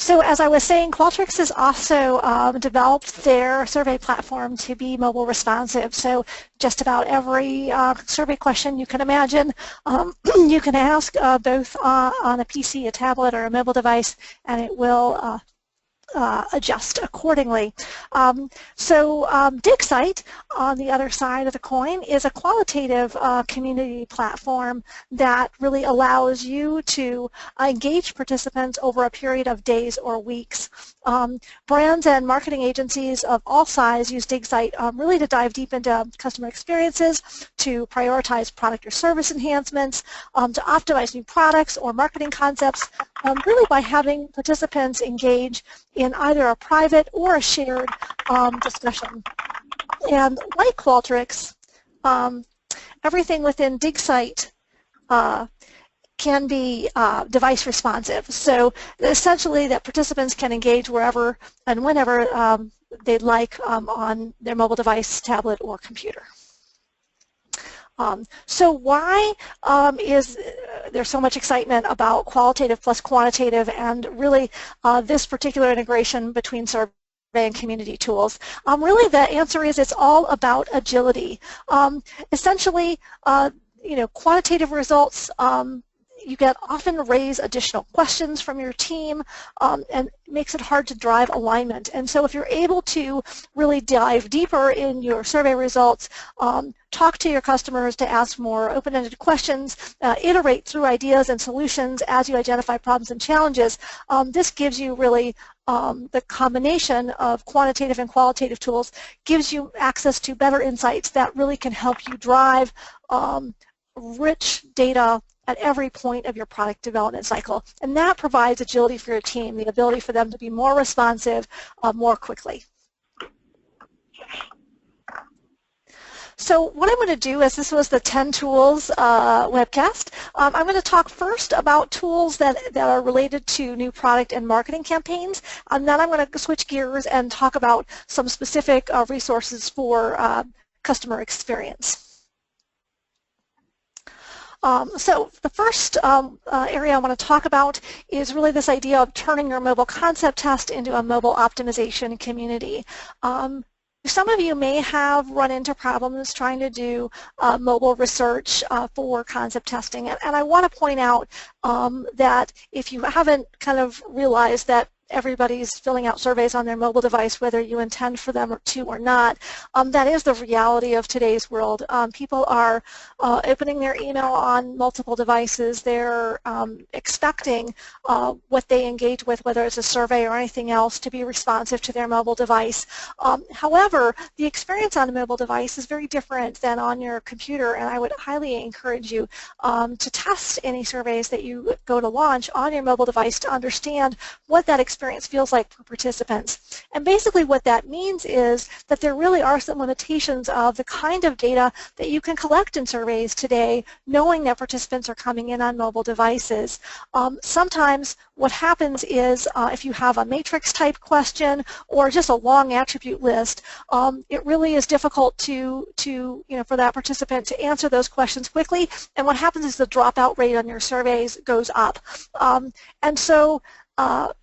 So as I was saying, Qualtrics has also developed their survey platform to be mobile responsive. So just about every survey question you can imagine, you can ask both on a PC, a tablet, or a mobile device, and it will adjust accordingly. Digsite, on the other side of the coin, is a qualitative community platform that really allows you to engage participants over a period of days or weeks. Brands and marketing agencies of all size use Digsite really to dive deep into customer experiences, to prioritize product or service enhancements, to optimize new products or marketing concepts, really by having participants engage in either a private or a shared discussion. And like Qualtrics, everything within Digsite can be device responsive. So essentially that participants can engage wherever and whenever they'd like on their mobile device, tablet, or computer. So why is there so much excitement about qualitative plus quantitative and really this particular integration between survey and community tools? Really the answer is it's all about agility. Essentially, quantitative results you get often raise additional questions from your team and it makes it hard to drive alignment. And so if you're able to really dive deeper in your survey results, talk to your customers to ask more open-ended questions, iterate through ideas and solutions as you identify problems and challenges, this gives you really the combination of quantitative and qualitative tools gives you access to better insights that really can help you drive rich data at every point of your product development cycle. And that provides agility for your team, the ability for them to be more responsive more quickly. So what I'm going to do is, this was the 10 tools webcast. I'm going to talk first about tools that are related to new product and marketing campaigns, and then I'm going to switch gears and talk about some specific resources for customer experience. So the first area I want to talk about is really this idea of turning your mobile concept test into a mobile optimization community. Some of you may have run into problems trying to do mobile research for concept testing, and I want to point out that if you haven't kind of realized that everybody's filling out surveys on their mobile device, whether you intend for them to or not. That is the reality of today's world. People are opening their email on multiple devices. They're expecting what they engage with, whether it's a survey or anything else, to be responsive to their mobile device. However, the experience on a mobile device is very different than on your computer, and I would highly encourage you to test any surveys that you go to launch on your mobile device to understand what that experience feels like for participants. And basically what that means is that there really are some limitations of the kind of data that you can collect in surveys today, knowing that participants are coming in on mobile devices. Sometimes what happens is if you have a matrix type question or just a long attribute list, it really is difficult for that participant to answer those questions quickly, and what happens is the dropout rate on your surveys goes up. And so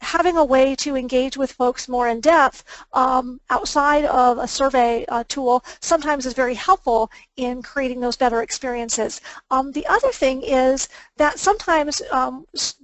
having a way to engage with folks more in depth outside of a survey tool sometimes is very helpful in creating those better experiences. The other thing is that sometimes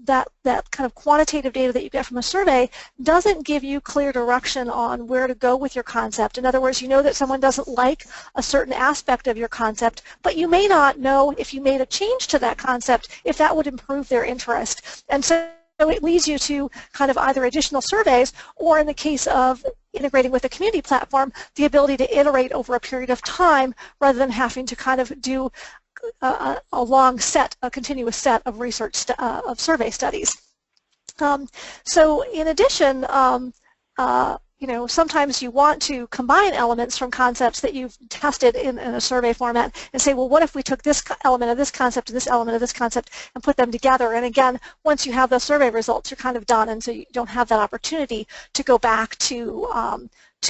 that kind of quantitative data that you get from a survey doesn't give you clear direction on where to go with your concept. In other words, you know that someone doesn't like a certain aspect of your concept, but you may not know if you made a change to that concept if that would improve their interest. And so it leads you to kind of either additional surveys or, in the case of integrating with a community platform, the ability to iterate over a period of time rather than having to kind of do a long set, a continuous set of research, of survey studies. So in addition, sometimes you want to combine elements from concepts that you've tested in a survey format and say, well, what if we took this element of this concept and this element of this concept and put them together? And again, once you have those survey results, you're kind of done, and so you don't have that opportunity to go back to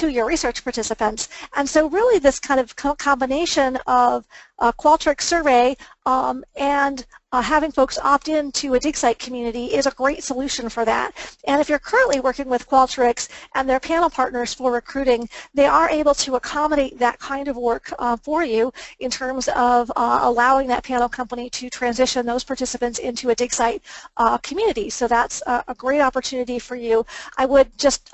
your research participants. And so really this kind of combination of Qualtrics survey and having folks opt in to a Digsite community is a great solution for that. And if you're currently working with Qualtrics and their panel partners for recruiting, they are able to accommodate that kind of work for you in terms of allowing that panel company to transition those participants into a Digsite community. So that's a great opportunity for you. I would just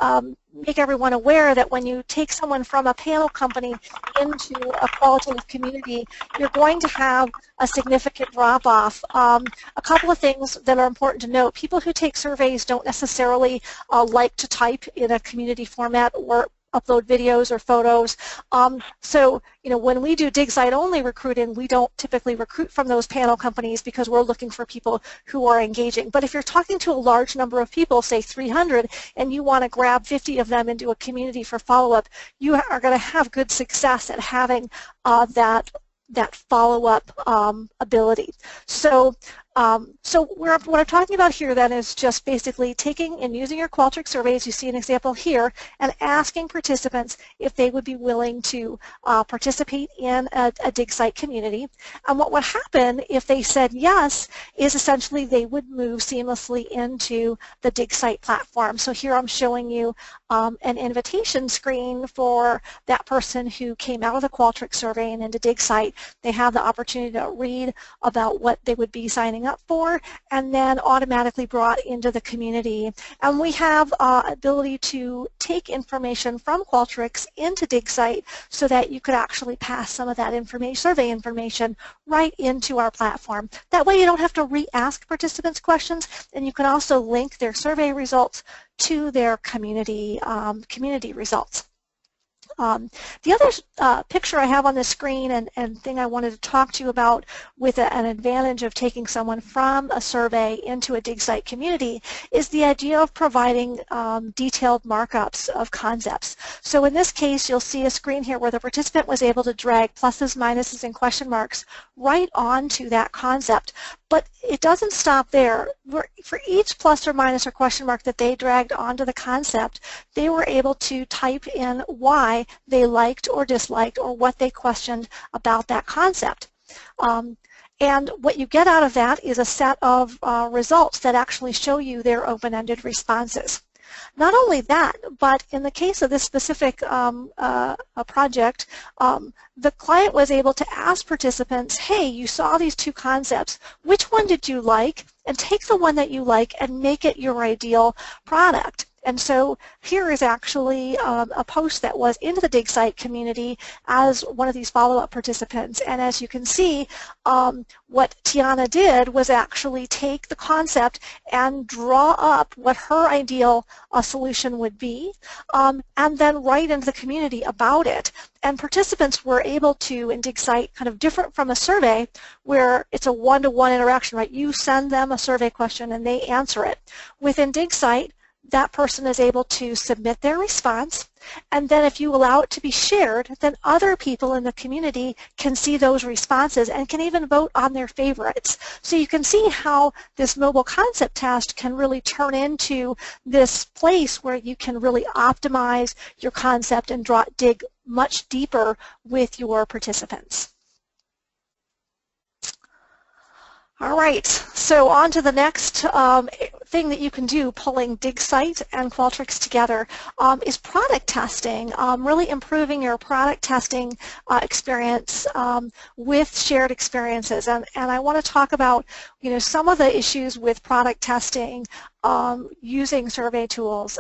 make everyone aware that when you take someone from a panel company into a qualitative community, you're going to have a significant drop-off. A couple of things that are important to note: people who take surveys don't necessarily like to type in a community format or upload videos or photos. So, when we do Digsite only recruiting, we don't typically recruit from those panel companies because we're looking for people who are engaging. But if you're talking to a large number of people, say 300, and you want to grab 50 of them into a community for follow-up, you are going to have good success at having that follow-up ability. So what I'm talking about here then is just basically taking and using your Qualtrics surveys, you see an example here, and asking participants if they would be willing to participate in a Digsite community. And what would happen if they said yes is essentially they would move seamlessly into the Digsite platform. So here I'm showing you an invitation screen for that person who came out of the Qualtrics survey and into Digsite. They have the opportunity to read about what they would be signing up for, and then automatically brought into the community. And we have ability to take information from Qualtrics into Digsite so that you could actually pass some of that information, survey information, right into our platform. That way you don't have to re-ask participants questions, and you can also link their survey results to their community results. The other picture I have on the screen and thing I wanted to talk to you about with an advantage of taking someone from a survey into a Digsite community is the idea of providing detailed markups of concepts. So in this case, you'll see a screen here where the participant was able to drag pluses, minuses, and question marks right onto that concept. But it doesn't stop there. For each plus or minus or question mark that they dragged onto the concept, they were able to type in why they liked or disliked or what they questioned about that concept. And what you get out of that is a set of results that actually show you their open-ended responses. Not only that, but in the case of this specific project, the client was able to ask participants, hey, you saw these two concepts, which one did you like? And take the one that you like and make it your ideal product. And so here is actually a post that was into the Digsite community as one of these follow-up participants. And as you can see, what Tiana did was actually take the concept and draw up what her ideal solution would be, and then write into the community about it. And participants were able to, in Digsite, kind of different from a survey where it's a one-to-one interaction, right? You send them a survey question and they answer it. Within Digsite, that person is able to submit their response, and then if you allow it to be shared, then other people in the community can see those responses and can even vote on their favorites. So you can see how this mobile concept test can really turn into this place where you can really optimize your concept and dig much deeper with your participants. All right, so on to the next thing that you can do, pulling Digsite and Qualtrics together, is product testing, really improving your product testing experience with shared experiences. And I want to talk about, some of the issues with product testing using survey tools.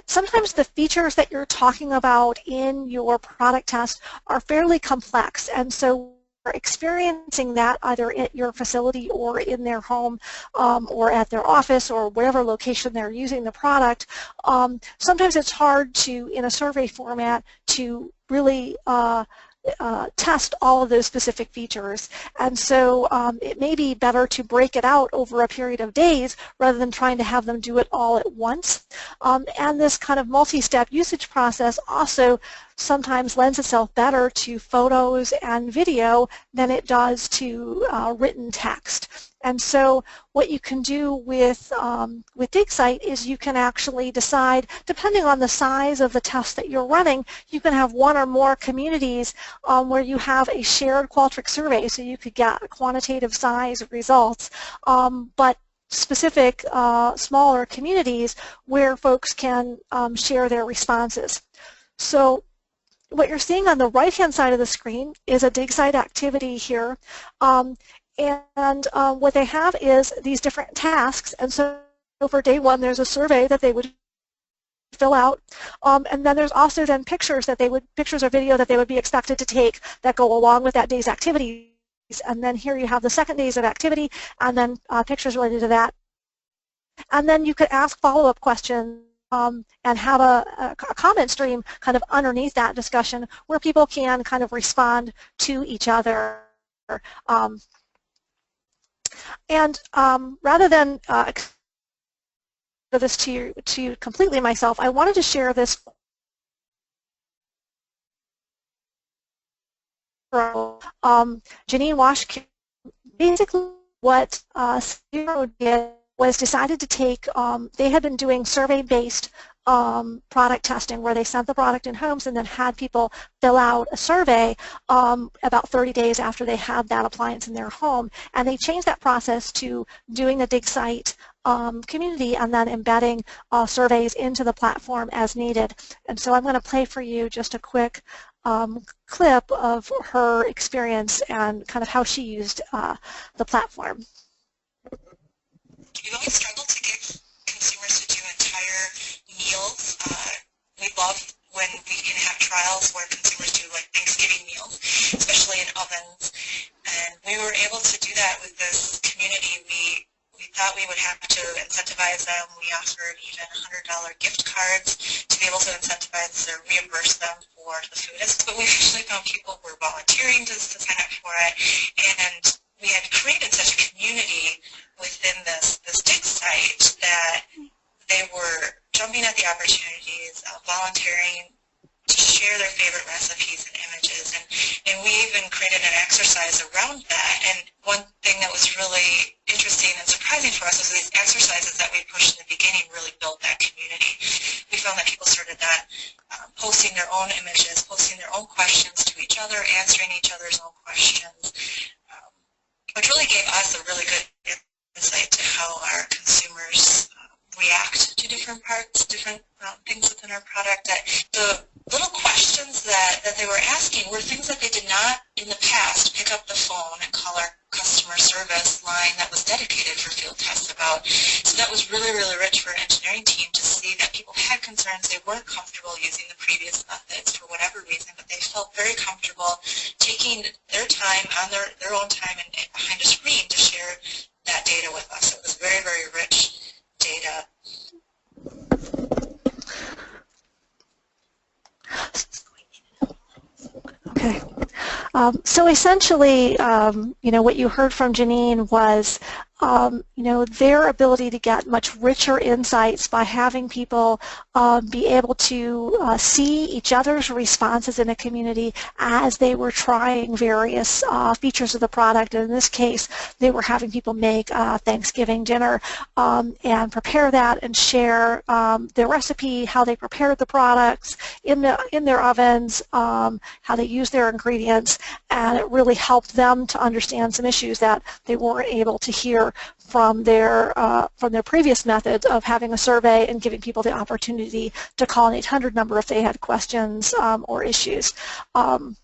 Sometimes the features that you're talking about in your product test are fairly complex, and so experiencing that either at your facility or in their home or at their office or whatever location they're using the product, sometimes it's hard to, in a survey format, to really test all of those specific features. And so it may be better to break it out over a period of days rather than trying to have them do it all at once. And this kind of multi-step usage process also sometimes lends itself better to photos and video than it does to written text. And so what you can do with Digsite is you can actually decide, depending on the size of the test that you're running, you can have one or more communities where you have a shared Qualtrics survey, so you could get quantitative size results, but specific smaller communities where folks can share their responses. So what you're seeing on the right-hand side of the screen is a Digsite activity here. And what they have is these different tasks. And so for day one, there's a survey that they would fill out. And then there's also then pictures or video that they would be expected to take that go along with that day's activities. And then here you have the second days of activity, and then pictures related to that. And then you could ask follow-up questions and have a comment stream kind of underneath that discussion where people can kind of respond to each other. Rather than this to you completely myself, I wanted to share this Janine Wash. Basically what Zero did was decided to take, they had been doing survey-based product testing where they sent the product in homes and then had people fill out a survey about 30 days after they had that appliance in their home. And they changed that process to doing the Digsite community and then embedding surveys into the platform as needed. And so I'm going to play for you just a quick clip of her experience and kind of how she used the platform. We've always struggled to get consumers to do entire meals. We love when we can have trials where consumers do like Thanksgiving meals, especially in ovens. And we were able to do that with this community. We thought we would have to incentivize them. We offered even $100 gift cards to be able to incentivize or reimburse them for the food. But we actually found people were volunteering to sign up for it. And we had created such a community within this Digsite that they were jumping at the opportunities, volunteering to share their favorite recipes and images, and we even created an exercise around that. And one thing that was really interesting and surprising for us was these exercises that we pushed in the beginning really built that community. We found that people started that posting their own images, posting their own questions to each other, answering each other's own questions, which really gave us a really good insight to how our consumers react to different parts, different things within our product. That the little questions that they were asking were things that they did not in the past pick up the phone and call our customer service line that was dedicated for field tests about. So that was really, really rich for an engineering team to see that people had concerns. They weren't comfortable using the previous methods for whatever reason, but they felt very comfortable taking their time on their own time and behind a screen to share that data with us. It was very, very rich data. Okay. So essentially, what you heard from Janine was, their ability to get much richer insights by having people be able to see each other's responses in a community as they were trying various features of the product. And in this case, they were having people make Thanksgiving dinner and prepare that and share their recipe, how they prepared the products in their ovens, how they used their ingredients, and it really helped them to understand some issues that they weren't able to hear from their previous methods of having a survey and giving people the opportunity to call an 800 number if they had questions or issues. The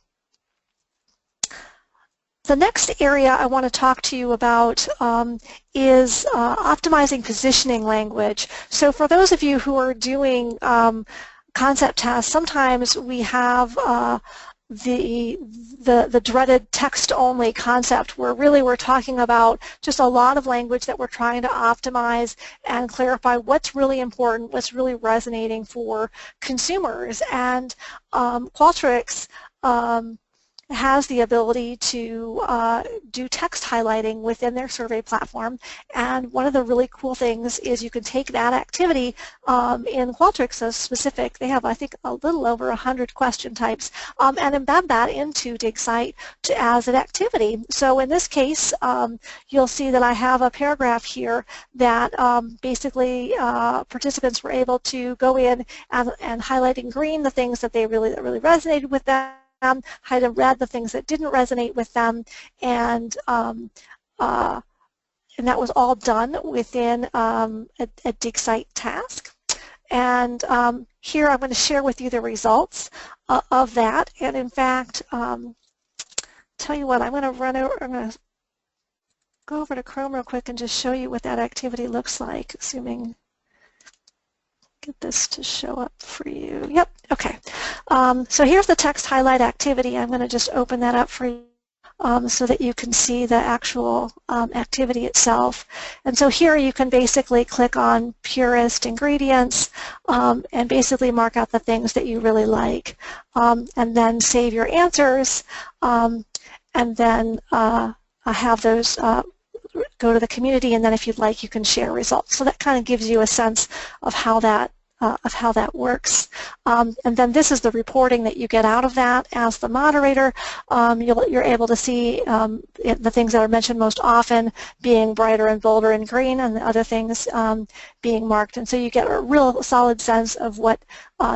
next area I want to talk to you about is optimizing positioning language. So for those of you who are doing concept tests, sometimes we have the dreaded text-only concept where really we're talking about just a lot of language that we're trying to optimize and clarify what's really important, what's really resonating for consumers. And Qualtrics has the ability to do text highlighting within their survey platform. And one of the really cool things is you can take that activity in Qualtrics as specific. They have, I think, a little over 100 question types, and embed that into Digsite as an activity. So in this case, you'll see that I have a paragraph here that basically participants were able to go in and highlight in green the things that really resonated with them, hide in red the things that didn't resonate with them, and that was all done within a Digsite task. And here I'm going to share with you the results of that. And in fact, tell you what, I'm going to go over to Chrome real quick and just show you what that activity looks like, assuming get this to show up for you. Yep, okay. So here's the text highlight activity. I'm going to just open that up for you so that you can see the actual activity itself. And so here you can basically click on purest ingredients and basically mark out the things that you really like, and then save your answers, and then have those go to the community, and then if you'd like you can share results. So that kind of gives you a sense of how that works. And then this is the reporting that you get out of that as the moderator. You're able to see the things that are mentioned most often being brighter and bolder in green, and the other things being marked. And so you get a real solid sense of what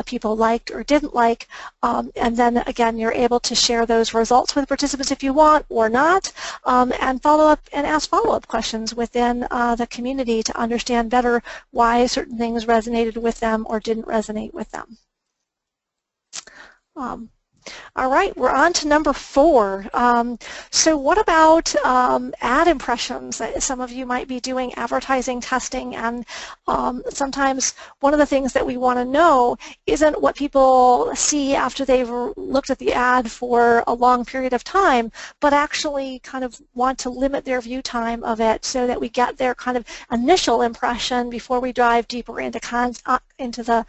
people liked or didn't like. And then again, you're able to share those results with participants if you want or not, and follow up and ask follow-up questions within the community to understand better why certain things resonated with them or didn't resonate with them. All right, we're on to number 4. So what about ad impressions? Some of you might be doing advertising testing, and sometimes one of the things that we want to know isn't what people see after they've looked at the ad for a long period of time, but actually kind of want to limit their view time of it so that we get their kind of initial impression before we dive deeper into the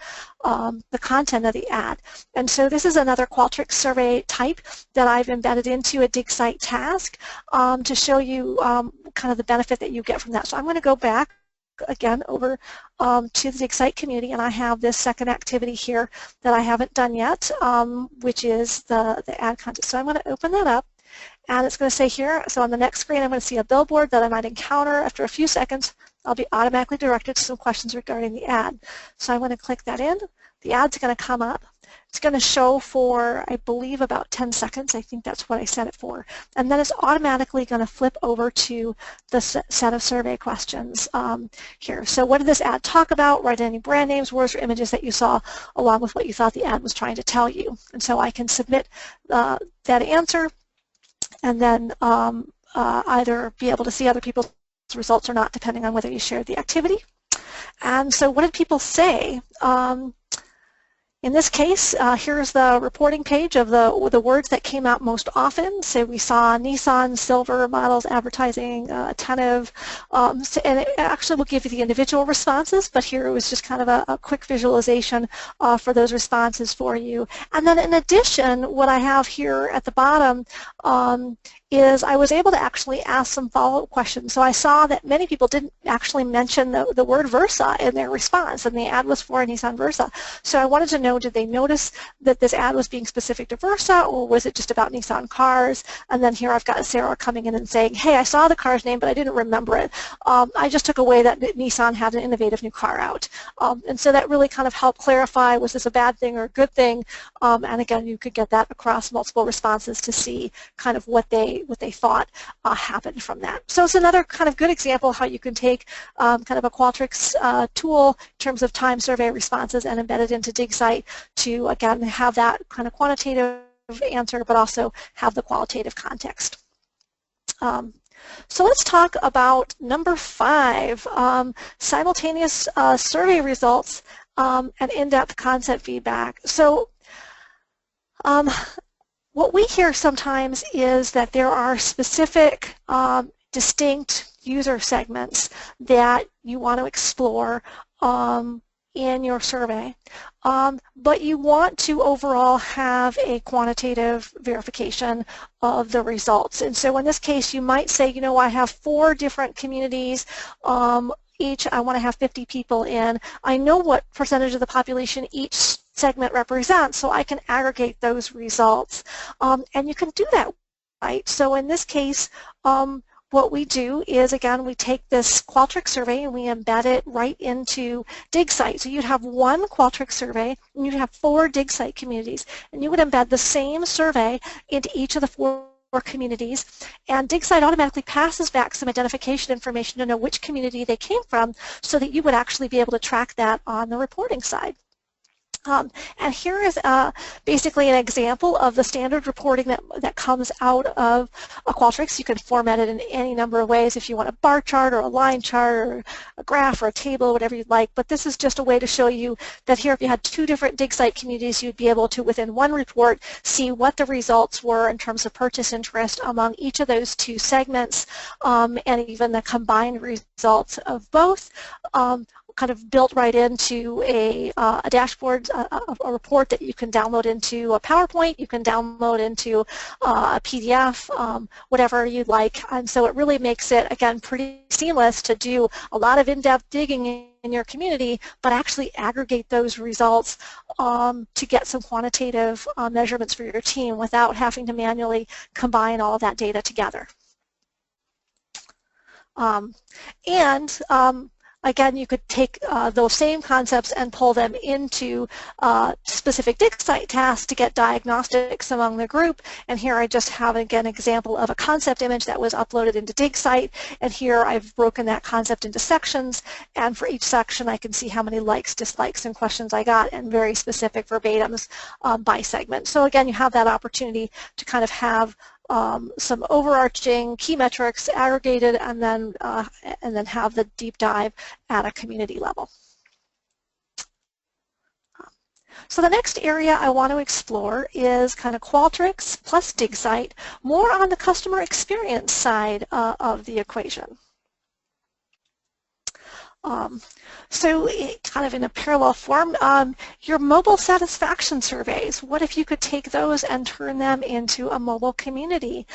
content of the ad. And so this is another Qualtrics survey type that I've embedded into a Digsite task to show you kind of the benefit that you get from that. So I'm going to go back again over to the Digsite community, and I have this second activity here that I haven't done yet, which is the ad content. So I'm going to open that up. And it's going to say here, so on the next screen I'm going to see a billboard that I might encounter. After a few seconds, I'll be automatically directed to some questions regarding the ad. So I'm going to click that in. The ad's going to come up. It's going to show for, I believe, about 10 seconds. I think that's what I set it for. And then it's automatically going to flip over to the set of survey questions here. So what did this ad talk about? Write any brand names, words, or images that you saw along with what you thought the ad was trying to tell you. And so I can submit that answer and then either be able to see other people's results or not, depending on whether you shared the activity. And so what did people say? In this case, here's the reporting page of the words that came out most often. So we saw Nissan, silver, models, advertising, attentive, and it actually will give you the individual responses, but here it was just kind of a quick visualization for those responses for you. And then in addition, what I have here at the bottom is I was able to actually ask some follow-up questions. So I saw that many people didn't actually mention the word Versa in their response, and the ad was for a Nissan Versa. So I wanted to know, did they notice that this ad was being specific to Versa, or was it just about Nissan cars? And then here I've got Sarah coming in and saying, hey, I saw the car's name, but I didn't remember it. I just took away that Nissan had an innovative new car out. And so that really kind of helped clarify, was this a bad thing or a good thing? And again, you could get that across multiple responses to see kind of what they thought happened from that. So it's another kind of good example of how you can take kind of a Qualtrics tool in terms of time survey responses and embed it into Digsite to, again, have that kind of quantitative answer, but also have the qualitative context. So let's talk about number 5, simultaneous survey results and in-depth concept feedback. So what we hear sometimes is that there are specific distinct user segments that you want to explore in your survey, but you want to overall have a quantitative verification of the results. And so in this case, you might say, you know, I have 4 different communities, each I want to have 50 people in. I know what percentage of the population each segment represents, so I can aggregate those results. And you can do that, right? So in this case, what we do is, again, we take this Qualtrics survey and we embed it right into Digsite. So you'd have one Qualtrics survey and you'd have 4 Digsite communities, and you would embed the same survey into each of the 4 communities, and Digsite automatically passes back some identification information to know which community they came from, so that you would actually be able to track that on the reporting side. And here is basically an example of the standard reporting that comes out of a Qualtrics. You can format it in any number of ways if you want a bar chart or a line chart or a graph or a table, whatever you'd like. But this is just a way to show you that here, if you had 2 different Digsite communities, you'd be able to, within one report, see what the results were in terms of purchase interest among each of those 2 segments, and even the combined results of both. Kind of built right into a dashboard, a report that you can download into a PowerPoint, you can download into a PDF, whatever you'd like. And so it really makes it, again, pretty seamless to do a lot of in-depth digging in your community, but actually aggregate those results to get some quantitative measurements for your team without having to manually combine all of that data together. Again, you could take those same concepts and pull them into specific Digsite tasks to get diagnostics among the group. And here I just have, again, an example of a concept image that was uploaded into Digsite. And here I've broken that concept into sections. And for each section, I can see how many likes, dislikes, and questions I got, and very specific verbatims by segment. So again, you have that opportunity to kind of have some overarching key metrics aggregated, and then have the deep dive at a community level. So the next area I want to explore is kind of Qualtrics plus Digsite, more on the customer experience side of the equation. So kind of in a parallel form, your mobile satisfaction surveys, what if you could take those and turn them into a mobile community?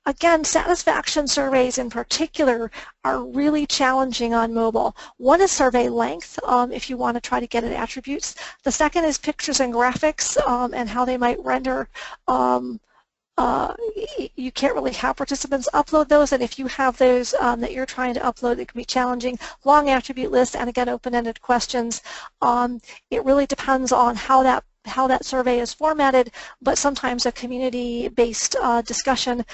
Again, satisfaction surveys in particular are really challenging on mobile. One is survey length, if you want to try to get at attributes. The second is pictures and graphics and how they might render. You can't really have participants upload those, and if you have those that you're trying to upload, it can be challenging. Long attribute lists, and again, open-ended questions. It really depends on how that survey is formatted, but sometimes a community-based discussion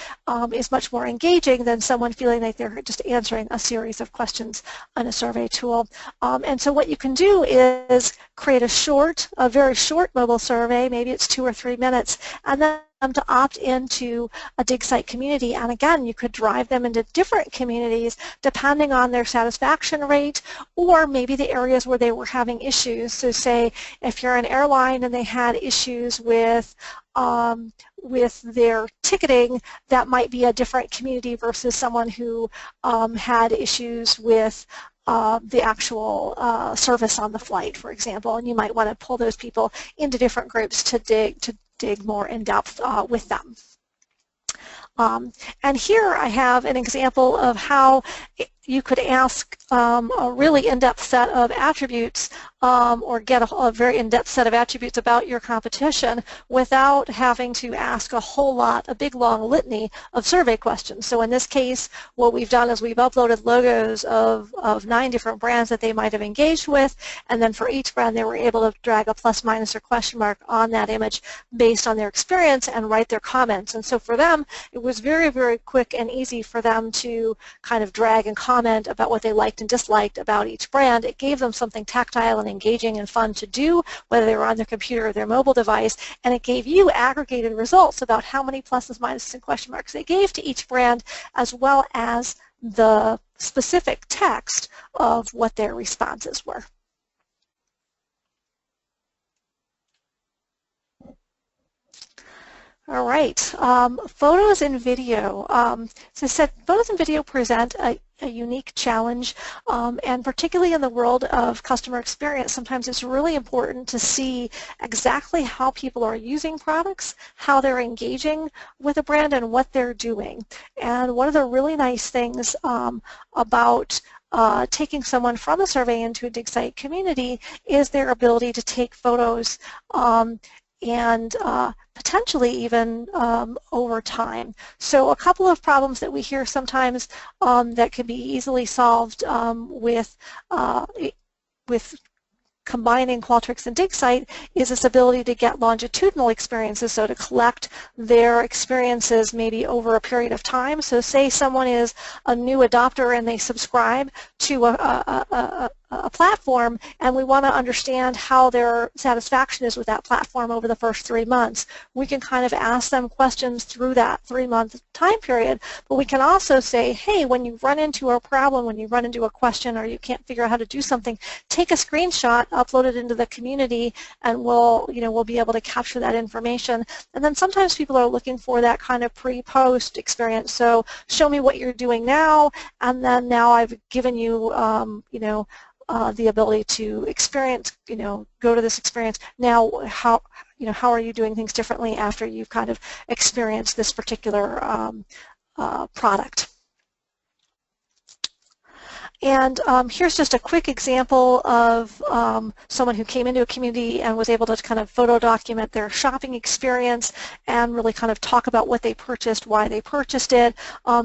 is much more engaging than someone feeling like they're just answering a series of questions on a survey tool. And so what you can do is create a very short mobile survey, maybe it's 2 or 3 minutes, and then to opt into a Digsite community. And again, you could drive them into different communities depending on their satisfaction rate, or maybe the areas where they were having issues. So say if you're an airline and they had issues with their ticketing, that might be a different community versus someone who had issues with the actual service on the flight, for example, and you might want to pull those people into different groups to dig more in depth with them. And here I have an example of how you could ask a really in-depth set of attributes or get a very in-depth set of attributes about your competition without having to ask a big long litany of survey questions. So in this case, what we've done is we've uploaded logos of 9 different brands that they might have engaged with, and then for each brand they were able to drag a plus, minus, or question mark on that image based on their experience and write their comments. And so for them, it was very, very quick and easy for them to kind of drag and comment about what they liked and disliked about each brand. It gave them something tactile and engaging and fun to do, whether they were on their computer or their mobile device, and it gave you aggregated results about how many pluses, minuses, and question marks they gave to each brand, as well as the specific text of what their responses were. All right, photos and video. So I said photos and video present a unique challenge, and particularly in the world of customer experience, sometimes it's really important to see exactly how people are using products, how they're engaging with a brand, and what they're doing. And one of the really nice things about taking someone from a survey into a Digsite community is their ability to take photos and potentially even over time. So a couple of problems that we hear sometimes that can be easily solved with combining Qualtrics and Digsite is this ability to get longitudinal experiences, so to collect their experiences maybe over a period of time. So say someone is a new adopter and they subscribe to a platform, and we want to understand how their satisfaction is with that platform over the first 3 months. We can kind of ask them questions through that 3-month time period, but we can also say, hey, when you run into a problem, when you run into a question, or you can't figure out how to do something, take a screenshot, upload it into the community, and we'll be able to capture that information. And then sometimes people are looking for that kind of pre-post experience. So show me what you're doing now, and then now I've given you, the ability to experience, go to this experience. Now, how are you doing things differently after you've kind of experienced this particular product? And here's just a quick example of someone who came into a community and was able to kind of photo document their shopping experience and really kind of talk about what they purchased, why they purchased it,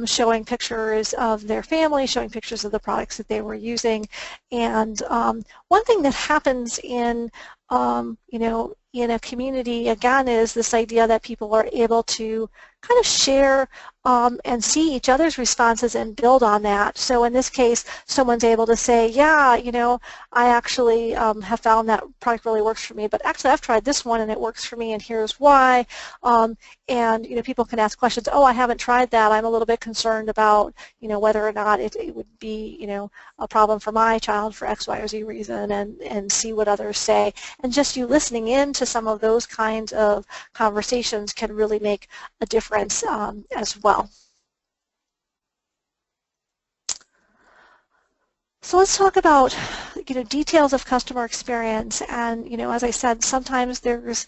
showing pictures of their family, showing pictures of the products that they were using. And one thing that happens in in a community, again, is this idea that people are able to kind of share and see each other's responses and build on that. So in this case, someone's able to say, yeah, I actually have found that product really works for me, but actually I've tried this one and it works for me, and here's why. And people can ask questions. Oh, I haven't tried that. I'm a little bit concerned about whether or not it would be a problem for my child for X, Y, or Z reason, and see what others say. And just you listening in to some of those kinds of conversations can really make a difference as well. So let's talk about details of customer experience. And as I said, sometimes there's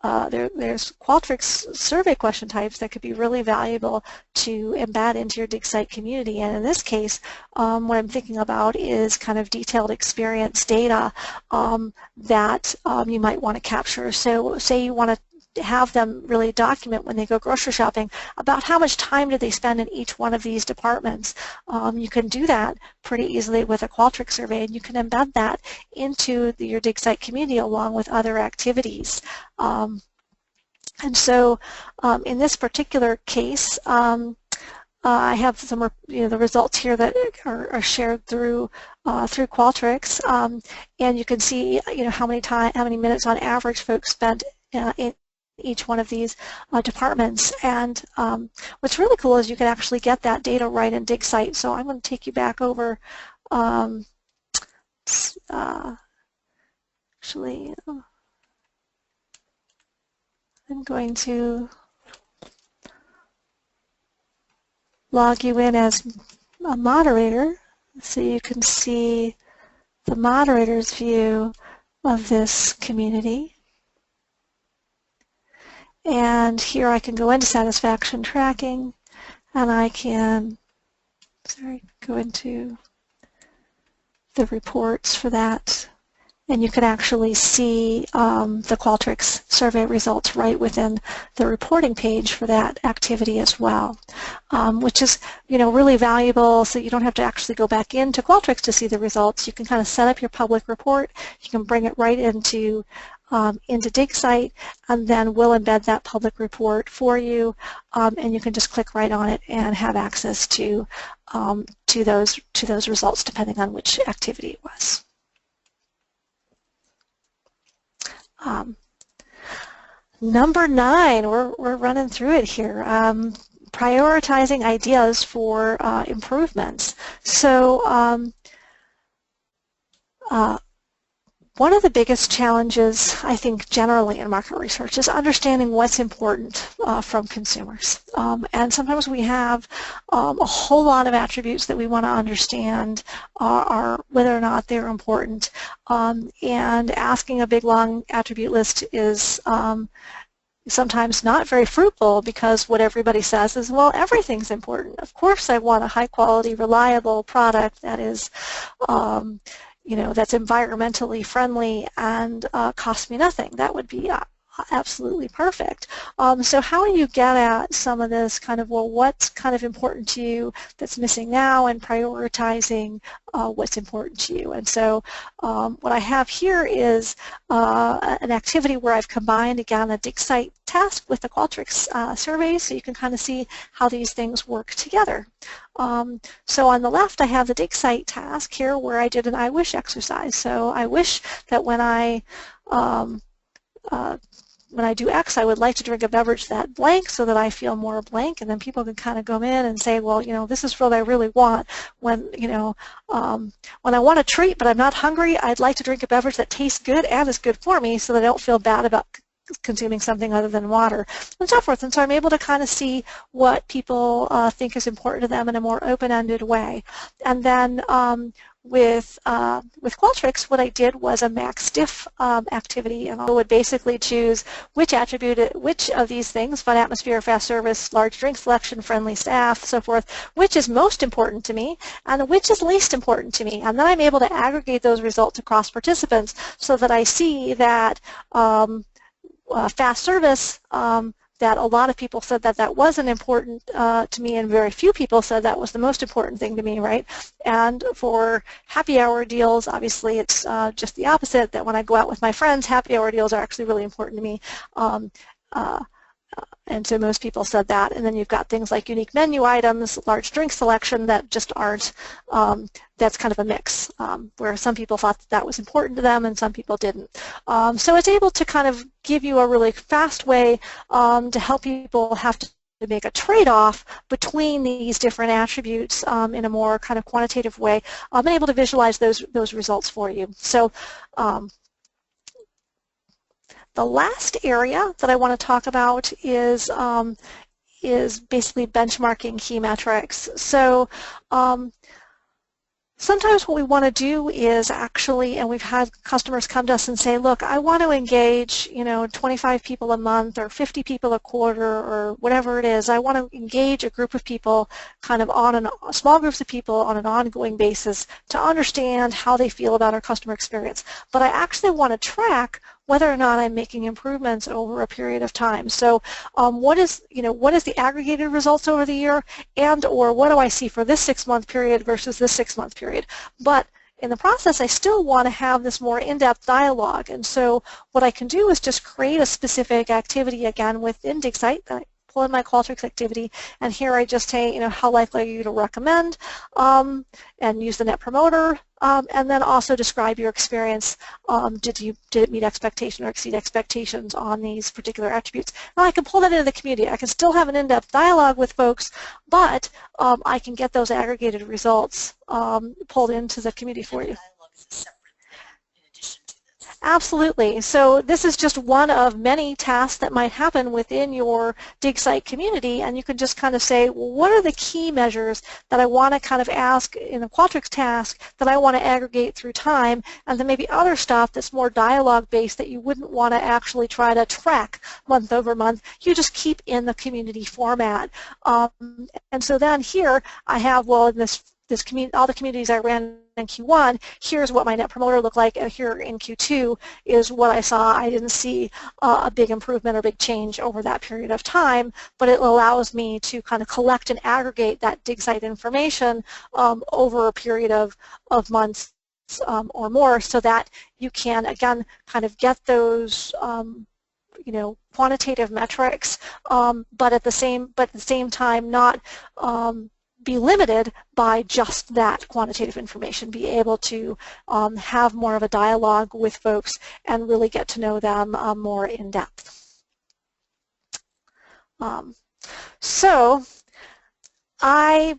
Qualtrics survey question types that could be really valuable to embed into your Digsite community. And in this case, what I'm thinking about is kind of detailed experience data that you might want to capture. So say you want to have them really document when they go grocery shopping about how much time did they spend in each one of these departments. You can do that pretty easily with a Qualtrics survey, and you can embed that into your Digsite community along with other activities. And so in this particular case, I have some the results here that are shared through Qualtrics, and you can see how many minutes on average folks spent in each one of these departments. And what's really cool is you can actually get that data right in Digsite. So I'm going to take you back over. Actually, I'm going to log you in as a moderator so you can see the moderator's view of this community. And here I can go into satisfaction tracking, and I can go into the reports for that, and you can actually see the Qualtrics survey results right within the reporting page for that activity as well, which is really valuable. So you don't have to actually go back into Qualtrics to see the results. You can kind of set up your public report. You can bring it right into Digsite, and then we'll embed that public report for you, and you can just click right on it and have access to those results depending on which activity it was. Number 9, we're running through it here. Prioritizing ideas for improvements. So One of the biggest challenges, I think, generally in market research is understanding what's important from consumers. And sometimes we have a whole lot of attributes that we want to understand are whether or not they're important. And asking a big, long attribute list is sometimes not very fruitful, because what everybody says is, well, everything's important. Of course I want a high-quality, reliable product that is that's environmentally friendly and costs me nothing. That would be absolutely perfect. So how do you get at some of this kind of, well, what's kind of important to you that's missing now, and prioritizing what's important to you? And so what I have here is an activity where I've combined, again, a Digsite task with the Qualtrics survey, so you can kind of see how these things work together. So on the left I have the Digsite task here, where I did an I wish exercise. So I wish that when I do X, I would like to drink a beverage that blank, so that I feel more blank, and then people can kind of go in and say, well, this is what I really want. When I want a treat but I'm not hungry, I'd like to drink a beverage that tastes good and is good for me, so that I don't feel bad about consuming something other than water, and so forth. And so I'm able to kind of see what people think is important to them in a more open-ended way. And then with Qualtrics, what I did was a max diff activity, and I would basically choose which of these things, fun atmosphere, fast service, large drink selection, friendly staff, so forth, which is most important to me and which is least important to me. And then I'm able to aggregate those results across participants, so that I see that fast service, that a lot of people said that that wasn't important to me, and very few people said that was the most important thing to me, right? And for happy hour deals, obviously it's just the opposite, that when I go out with my friends, happy hour deals are actually really important to me. And so most people said that. And then you've got things like unique menu items, large drink selection, that just aren't, that's kind of a mix, where some people thought that was important to them and some people didn't. So it's able to kind of give you a really fast way to help people have to make a trade-off between these different attributes in a more kind of quantitative way, and able to visualize those results for you. So the last area that I want to talk about is basically benchmarking key metrics. So sometimes what we want to do is actually, and we've had customers come to us and say, look, I want to engage 25 people a month or 50 people a quarter or whatever it is. I want to engage a group of people kind of small groups of people on an ongoing basis to understand how they feel about our customer experience. But I actually want to track whether or not I'm making improvements over a period of time. So what is the aggregated results over the year, and or what do I see for this 6-month period versus this 6-month period? But in the process, I still want to have this more in-depth dialogue. And so what I can do is just create a specific activity, again, within Digsite. I pull in my Qualtrics activity, and here I just say, how likely are you to recommend, and use the Net Promoter, and then also describe your experience. Did it meet expectation or exceed expectations on these particular attributes? Now I can pull that into the community. I can still have an in-depth dialogue with folks, but I can get those aggregated results pulled into the community for you. Absolutely. So this is just one of many tasks that might happen within your Digsite community, and you can just kind of say, well, what are the key measures that I want to kind of ask in a Qualtrics task that I want to aggregate through time, and then maybe other stuff that's more dialogue-based that you wouldn't want to actually try to track month over month. You just keep in the community format. And so then here I have, well, in all the communities I ran in Q1, here's what my Net Promoter looked like, and here in Q2 is what I saw. I didn't see a big improvement or big change over that period of time, but it allows me to kind of collect and aggregate that Digsite information over a period of months or more, so that you can, again, kind of get those quantitative metrics, but at the same time not be limited by just that quantitative information, be able to have more of a dialogue with folks and really get to know them more in depth. So I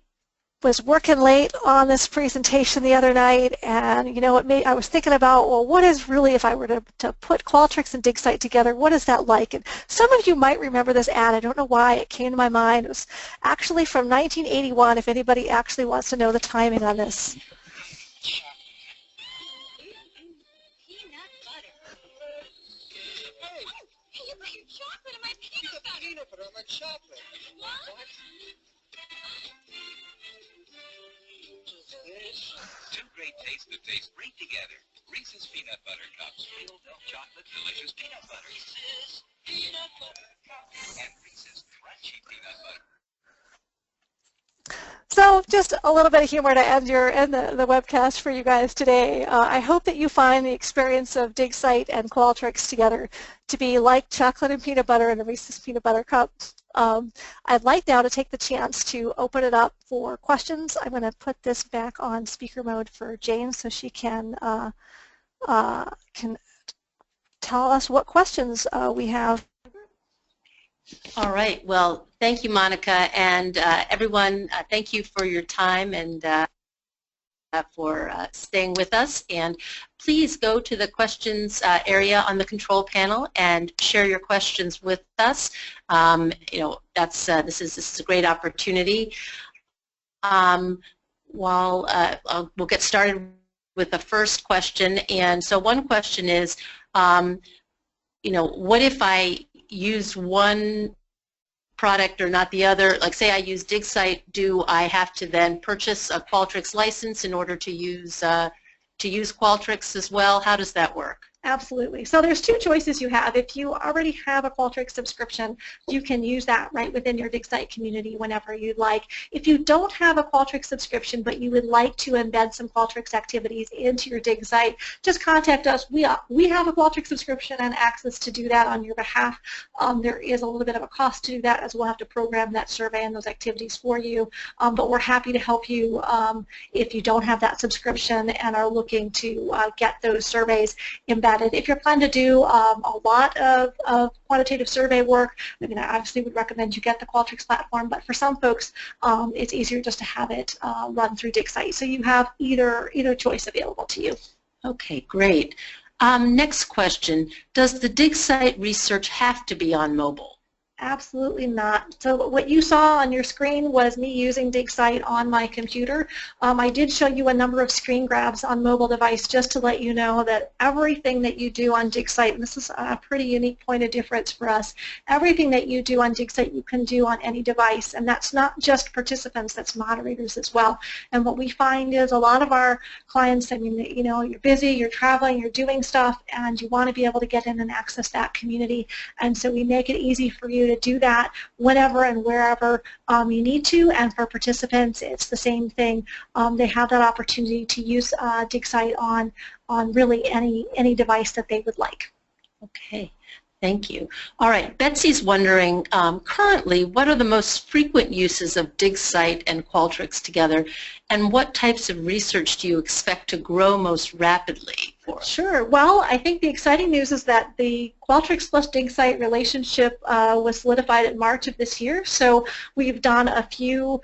was working late on this presentation the other night, and I was thinking about, well, what is really, if I were to put Qualtrics and Digsite together, what is that like? And some of you might remember this ad. I don't know why it came to my mind. It was actually from 1981, if anybody actually wants to know the timing on this. Two great tastes that taste great together. Reese's Peanut Butter Cups. Real milk chocolate, delicious peanut butter. Reese's Peanut Butter Cups. And Reese's Crunchy Peanut Butter. So just a little bit of humor to end the webcast for you guys today. I hope that you find the experience of Digsite and Qualtrics together to be like chocolate and peanut butter and a Reese's Peanut Butter Cup. I'd like now to take the chance to open it up for questions. I'm going to put this back on speaker mode for Jane so she can tell us what questions we have. All right. Well, thank you, Monica, and everyone. Thank you for your time and for staying with us. And please go to the questions area on the control panel and share your questions with us. This is a great opportunity. We'll get started with the first question. And so one question is, what if I use one product or not the other? Like, say I use Digsite, do I have to then purchase a Qualtrics license in order to use Qualtrics as well? How does that work? Absolutely. So there's two choices you have. If you already have a Qualtrics subscription, you can use that right within your Digsite community whenever you'd like. If you don't have a Qualtrics subscription, but you would like to embed some Qualtrics activities into your Digsite, just contact us. We have a Qualtrics subscription and access to do that on your behalf. There is a little bit of a cost to do that, as we'll have to program that survey and those activities for you. But we're happy to help you if you don't have that subscription and are looking to get those surveys embedded. If you're planning to do a lot of quantitative survey work, I obviously would recommend you get the Qualtrics platform, but for some folks, it's easier just to have it run through Digsite. So you have either choice available to you. Okay, great. Next question, does the Digsite research have to be on mobile? Absolutely not. So what you saw on your screen was me using Digsite on my computer. I did show you a number of screen grabs on mobile device just to let you know that everything that you do on Digsite, and this is a pretty unique point of difference for us, everything that you do on Digsite you can do on any device, and that's not just participants, that's moderators as well. And what we find is a lot of our clients, you're busy, you're traveling, you're doing stuff, and you want to be able to get in and access that community, and so we make it easy for you to do that whenever and wherever you need to. And for participants, it's the same thing. They have that opportunity to use Digsite on really any device that they would like. Okay, thank you. All right, Betsy's wondering, currently, what are the most frequent uses of Digsite and Qualtrics together, and what types of research do you expect to grow most rapidly for? Sure. Well, I think the exciting news is that the Qualtrics plus Digsite relationship was solidified in March of this year. So we've done a few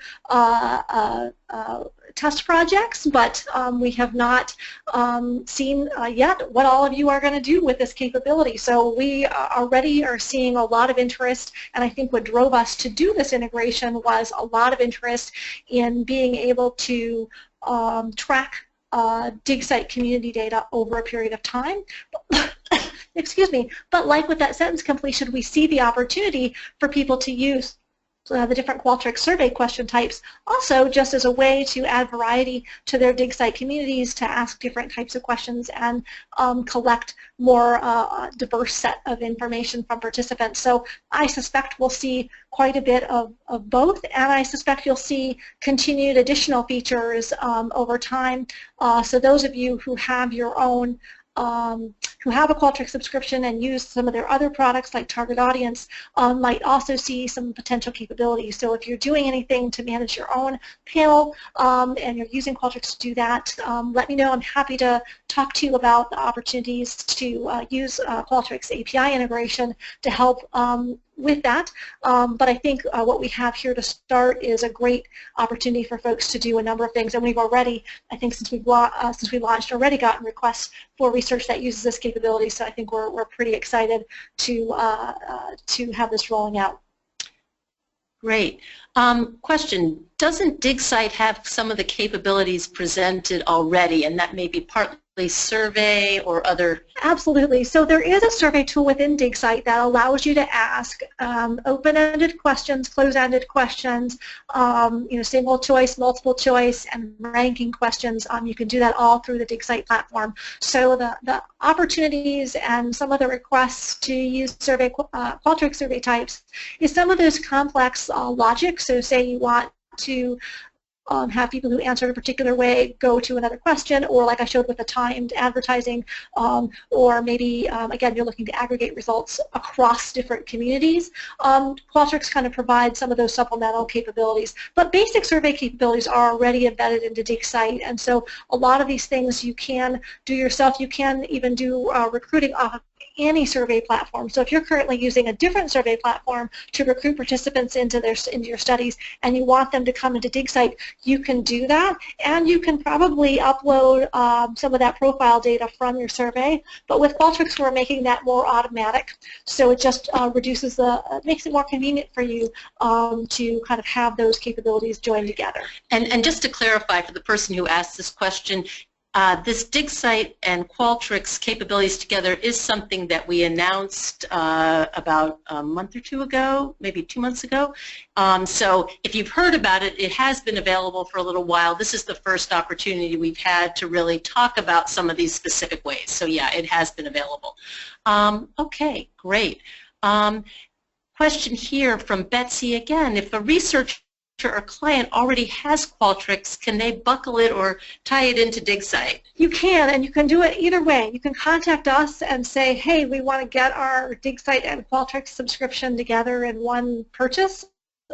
test projects, but we have not seen yet what all of you are going to do with this capability. So we already are seeing a lot of interest, and I think what drove us to do this integration was a lot of interest in being able to track Digsite community data over a period of time. Excuse me, but like with that sentence completion, we see the opportunity for people to use the different Qualtrics survey question types also just as a way to add variety to their Digsite communities, to ask different types of questions and collect more diverse set of information from participants. So I suspect we'll see quite a bit of both, and I suspect you'll see continued additional features over time. So those of you who have your own who have a Qualtrics subscription and use some of their other products like Target Audience might also see some potential capabilities. So if you're doing anything to manage your own panel and you're using Qualtrics to do that, let me know. I'm happy to talk to you about the opportunities to use Qualtrics API integration to help with that. But I think what we have here to start is a great opportunity for folks to do a number of things, and we've already, I think since we launched, already gotten requests for research that uses this capability, so I think we're pretty excited to have this rolling out. Great. Question, doesn't Digsite have some of the capabilities presented already, and that may be partly survey or other? Absolutely. So there is a survey tool within Digsite that allows you to ask open-ended questions, closed-ended questions, single choice, multiple choice, and ranking questions. You can do that all through the Digsite platform. So the opportunities and some of the requests to use Qualtrics survey types is some of those complex logic. So say you want to have people who answer a particular way go to another question, or like I showed with the timed advertising, or maybe, again, you're looking to aggregate results across different communities. Qualtrics kind of provides some of those supplemental capabilities, but basic survey capabilities are already embedded into Digsite, and so a lot of these things you can do yourself. You can even do recruiting off of any survey platform. So if you're currently using a different survey platform to recruit participants into your studies and you want them to come into Digsite, you can do that, and you can probably upload some of that profile data from your survey. But with Qualtrics, we're making that more automatic, so it just makes it more convenient for you to kind of have those capabilities joined together. And just to clarify for the person who asked this question, this Digsite and Qualtrics capabilities together is something that we announced about a month or two ago, maybe 2 months ago. So if you've heard about it, it has been available for a little while. This is the first opportunity we've had to really talk about some of these specific ways. So yeah, it has been available. Okay, great. Question here from Betsy again. If a researcher or client already has Qualtrics, can they buckle it or tie it into Digsite? You can, and you can do it either way. You can contact us and say, hey, we want to get our Digsite and Qualtrics subscription together in one purchase.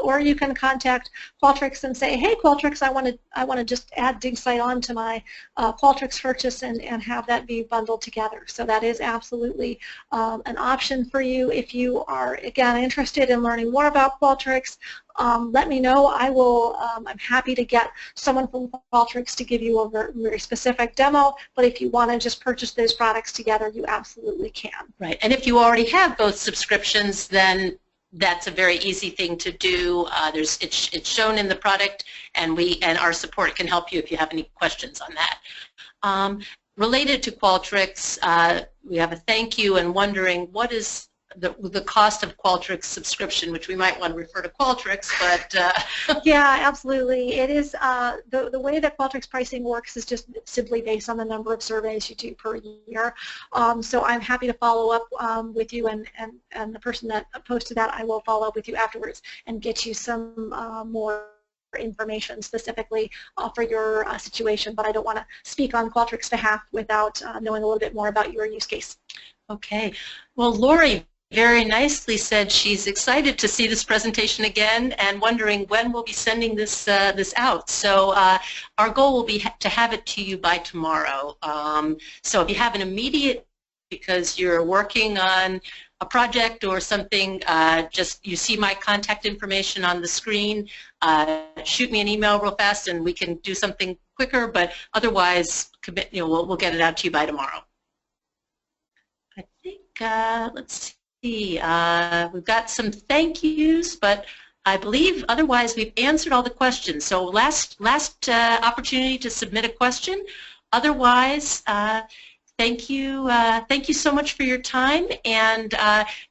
Or you can contact Qualtrics and say, hey, Qualtrics, I want to just add Digsite onto my Qualtrics purchase and have that be bundled together. So that is absolutely an option for you. If you are, again, interested in learning more about Qualtrics, let me know. I'm happy to get someone from Qualtrics to give you a very specific demo, but if you want to just purchase those products together, you absolutely can. Right, and if you already have both subscriptions, then that's a very easy thing to do. It's shown in the product, and our support can help you if you have any questions on that. Related to Qualtrics, we have a thank you and wondering what is the cost of Qualtrics subscription, which we might want to refer to Qualtrics, but yeah, absolutely. It is the way that Qualtrics pricing works is just simply based on the number of surveys you do per year. So I'm happy to follow up with you, and the person that posted that, I will follow up with you afterwards and get you some more information specifically for your situation, but I don't want to speak on Qualtrics' behalf without knowing a little bit more about your use case. Okay. Well, Lori very nicely said she's excited to see this presentation again and wondering when we'll be sending this out. So our goal will be to have it to you by tomorrow. So if you have an immediate, because you're working on a project or something, you see my contact information on the screen, shoot me an email real fast and we can do something quicker, but otherwise we'll get it out to you by tomorrow. I think, let's see. We've got some thank yous, but I believe otherwise we've answered all the questions. So last opportunity to submit a question. Otherwise, thank you so much for your time. And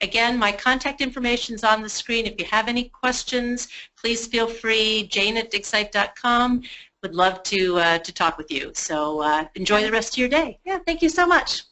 again, my contact information is on the screen. If you have any questions, please feel free. Jane@digsite.com. Would love to talk with you. So enjoy the rest of your day. Yeah, thank you so much.